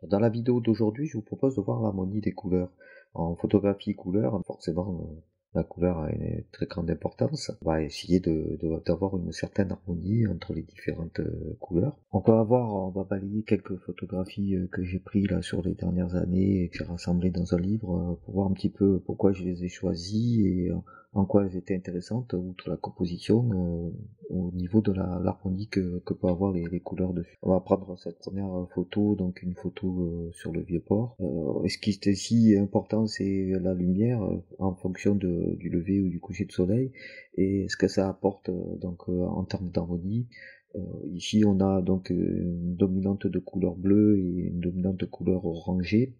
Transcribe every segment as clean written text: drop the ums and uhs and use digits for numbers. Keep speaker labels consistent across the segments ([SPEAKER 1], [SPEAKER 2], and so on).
[SPEAKER 1] Dans la vidéo d'aujourd'hui, je vous propose de voir l'harmonie des couleurs. En photographie couleur, forcément, la couleur a une très grande importance. On va essayer d'avoir une certaine harmonie entre les différentes couleurs. On va balayer quelques photographies que j'ai prises là sur les dernières années et que j'ai rassemblées dans un livre pour voir un petit peu pourquoi je les ai choisies et en quoi elles étaient intéressantes, outre la composition, au niveau de l'harmonie que peut avoir les couleurs dessus. On va prendre cette première photo, donc une photo sur le vieux port. Et ce qui est ici important, c'est la lumière en fonction du lever ou du coucher de soleil et ce que ça apporte en termes d'harmonie. Ici, on a donc une dominante de couleur bleue et une dominante de couleur orangée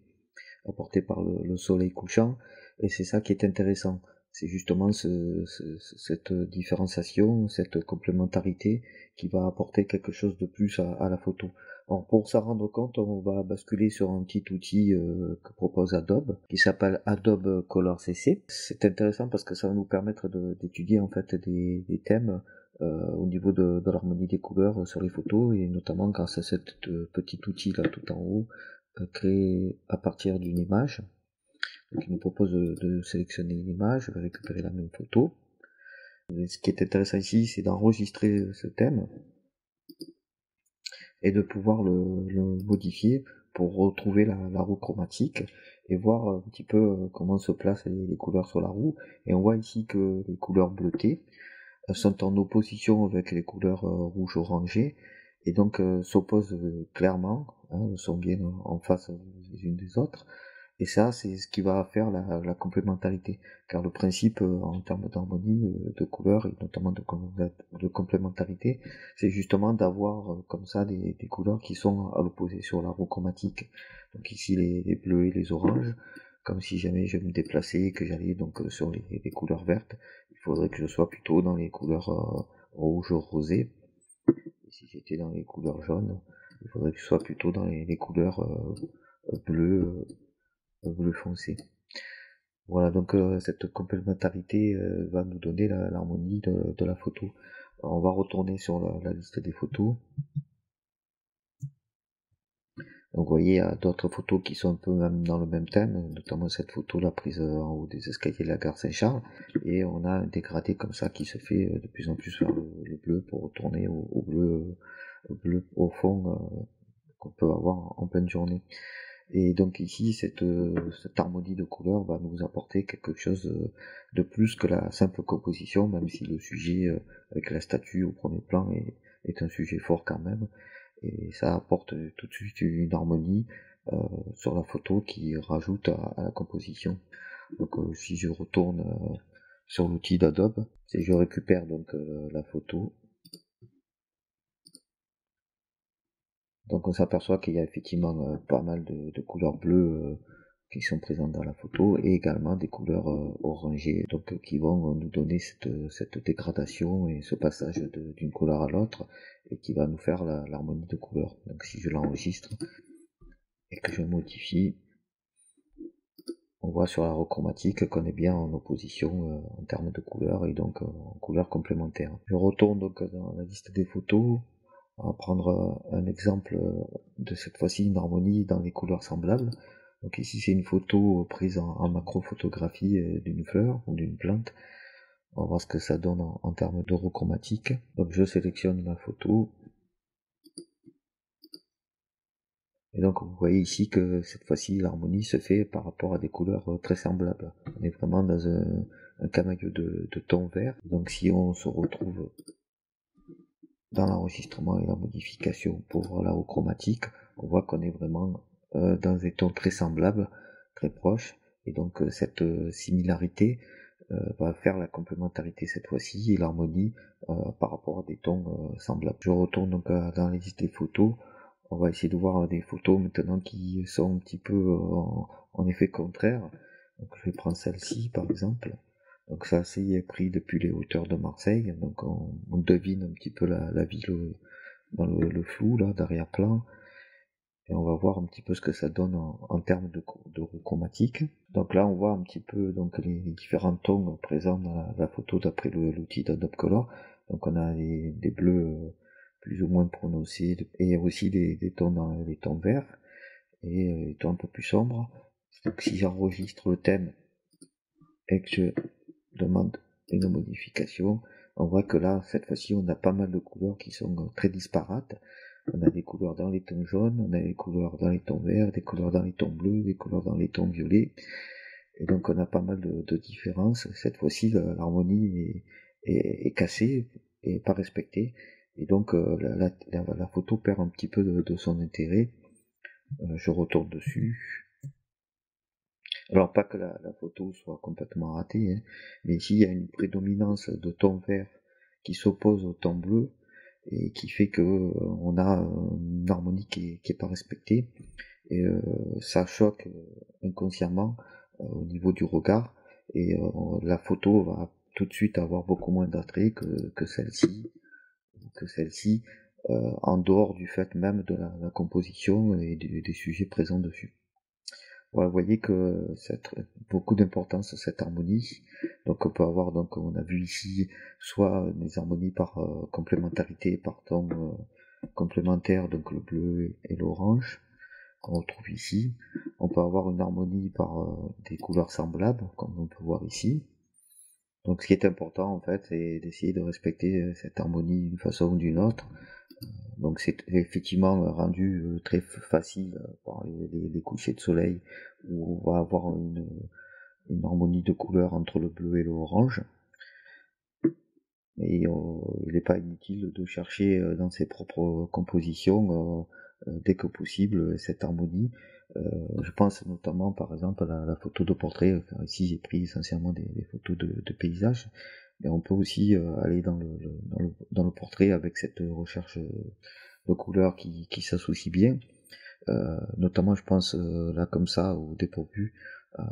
[SPEAKER 1] apportée par le soleil couchant, et c'est ça qui est intéressant. C'est justement cette différenciation, cette complémentarité qui va apporter quelque chose de plus à la photo. Alors pour s'en rendre compte, on va basculer sur un petit outil que propose Adobe, qui s'appelle Adobe Color CC. C'est intéressant parce que ça va nous permettre d'étudier en fait des thèmes au niveau de l'harmonie des couleurs sur les photos, et notamment grâce à ce petit outil là tout en haut, créé à partir d'une image. Donc il nous propose de sélectionner une image, je vais récupérer la même photo. Et ce qui est intéressant ici, c'est d'enregistrer ce thème et de pouvoir le modifier pour retrouver la roue chromatique et voir un petit peu comment se placent les couleurs sur la roue. Et on voit ici que les couleurs bleutées sont en opposition avec les couleurs rouge-orangées, et donc s'opposent clairement, hein, elles sont bien en face les unes des autres. Et ça, c'est ce qui va faire la complémentarité. Car le principe en termes d'harmonie, de couleurs et notamment de complémentarité, c'est justement d'avoir comme ça des couleurs qui sont à l'opposé sur la roue chromatique. Donc ici les bleus et les oranges, comme si jamais je me déplaçais et que j'allais donc sur les couleurs vertes, il faudrait que je sois plutôt dans les couleurs rouge rosé. Et si j'étais dans les couleurs jaunes, il faudrait que je sois plutôt dans les couleurs bleues bleu foncé. Voilà, donc cette complémentarité va nous donner l'harmonie de la photo. Alors, on va retourner sur la liste des photos. Donc vous voyez, il y a d'autres photos qui sont un peu même dans le même thème, notamment cette photo là prise en haut des escaliers de la gare Saint-Charles, et on a un dégradé comme ça qui se fait de plus en plus vers le bleu pour retourner au bleu au fond qu'on peut avoir en pleine journée. Et donc ici, cette harmonie de couleurs va nous apporter quelque chose de plus que la simple composition, même si le sujet avec la statue au premier plan est un sujet fort quand même. Et ça apporte tout de suite une harmonie sur la photo qui rajoute à la composition. Donc si je retourne sur l'outil d'Adobe, si je récupère donc la photo, donc on s'aperçoit qu'il y a effectivement pas mal de couleurs bleues qui sont présentes dans la photo, et également des couleurs orangées, donc qui vont nous donner cette dégradation et ce passage d'une couleur à l'autre, et qui va nous faire l'harmonie de couleurs. Donc si je l'enregistre et que je modifie, on voit sur la roue chromatique qu'on est bien en opposition en termes de couleurs, et donc en couleurs complémentaires. Je retourne donc dans la liste des photos. On va prendre un exemple de cette fois-ci une harmonie dans les couleurs semblables. Donc ici c'est une photo prise en macrophotographie d'une fleur ou d'une plante. On va voir ce que ça donne en termes d'eurochromatique. Donc je sélectionne la photo. Et donc vous voyez ici que cette fois-ci l'harmonie se fait par rapport à des couleurs très semblables. On est vraiment dans un camailleux de tons verts. Donc si on se retrouve dans l'enregistrement et la modification pour la haut chromatique, on voit qu'on est vraiment dans des tons très semblables, très proches, et donc cette similarité va faire la complémentarité cette fois-ci et l'harmonie par rapport à des tons semblables. Je retourne donc dans les listes des photos. On va essayer de voir des photos maintenant qui sont un petit peu en effet contraire. Donc je vais prendre celle-ci par exemple. Donc ça c'est pris depuis les hauteurs de Marseille, donc on devine un petit peu la ville dans le flou là, d'arrière-plan, et on va voir un petit peu ce que ça donne en termes de roue chromatique. Donc là on voit un petit peu donc les différents tons présents dans la photo d'après l'outil d'Adobe Color. Donc on a des bleus plus ou moins prononcés, et aussi des tons dans les tons verts. et des tons un peu plus sombres. Donc si j'enregistre le thème et que je demande une modification, on voit que là, cette fois-ci, on a pas mal de couleurs qui sont très disparates. On a des couleurs dans les tons jaunes, on a des couleurs dans les tons verts, des couleurs dans les tons bleus, des couleurs dans les tons violets. Et donc on a pas mal de différences. Cette fois-ci, l'harmonie est cassée et pas respectée. Et donc la photo perd un petit peu de son intérêt. Je retourne dessus. Alors pas que la photo soit complètement ratée, hein, mais ici il y a une prédominance de ton vert qui s'oppose au ton bleu et qui fait que on a une harmonie qui est pas respectée et ça choque inconsciemment au niveau du regard et la photo va tout de suite avoir beaucoup moins d'attrait que celle-ci en dehors du fait même de la composition et des sujets présents dessus. Voilà, vous voyez que c'est beaucoup d'importance cette harmonie. Donc on peut avoir, donc on a vu ici, soit des harmonies par complémentarité, par ton complémentaire, donc le bleu et l'orange, qu'on retrouve ici. On peut avoir une harmonie par des couleurs semblables, comme on peut voir ici. Donc ce qui est important en fait, c'est d'essayer de respecter cette harmonie d'une façon ou d'une autre. Donc c'est effectivement rendu très facile par les couchers de soleil où on va avoir une harmonie de couleurs entre le bleu et l'orange. Et il n'est pas inutile de chercher dans ses propres compositions dès que possible cette harmonie. Je pense notamment par exemple à la photo de portrait, car ici j'ai pris essentiellement des photos de paysages, mais on peut aussi aller dans le portrait avec cette recherche de couleurs qui s'associent bien. Notamment je pense là comme ça au dépourvu,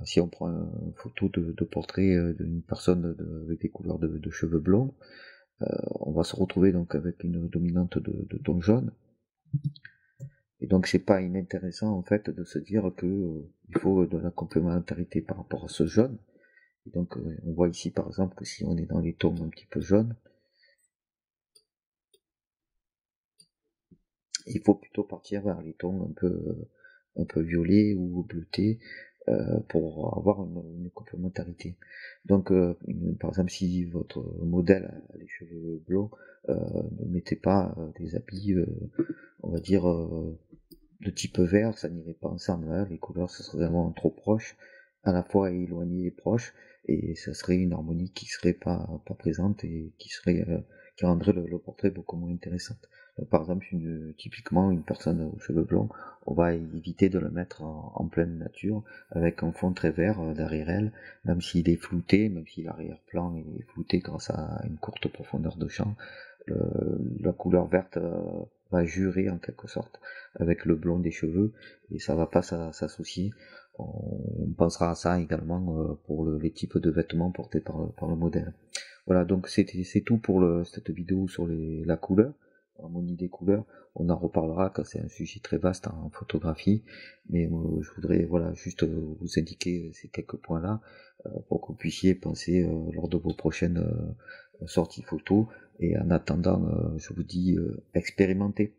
[SPEAKER 1] si on prend une photo de portrait d'une personne avec des couleurs de cheveux blonds, on va se retrouver donc avec une dominante de ton jaune. Et donc c'est pas inintéressant en fait de se dire que il faut de la complémentarité par rapport à ce jaune. Et donc on voit ici par exemple que si on est dans les tons un petit peu jaunes, il faut plutôt partir vers les tons un peu violets ou bleutés pour avoir une complémentarité. Donc, par exemple, si votre modèle a les cheveux blonds, ne mettez pas des habits, on va dire, de type vert, ça n'irait pas ensemble. Hein. Les couleurs, ce serait vraiment trop proche, à la fois éloignées et proches, et ça serait une harmonie qui serait pas présente et qui rendrait le portrait beaucoup moins intéressant. Donc, par exemple, typiquement une personne aux cheveux blonds, on va éviter de le mettre en pleine nature avec un fond très vert derrière elle, même s'il est flouté, même si l'arrière-plan est flouté grâce à une courte profondeur de champ, la couleur verte va jurer en quelque sorte avec le blond des cheveux et ça va pas s'associer. On pensera à ça également pour les types de vêtements portés par le modèle. Voilà, donc c'est tout pour cette vidéo sur la couleur, l'harmonie des couleurs. On en reparlera quand c'est un sujet très vaste en photographie, mais je voudrais voilà juste vous indiquer ces quelques points-là pour que vous puissiez penser lors de vos prochaines sorties photos. Et en attendant, je vous dis expérimentez.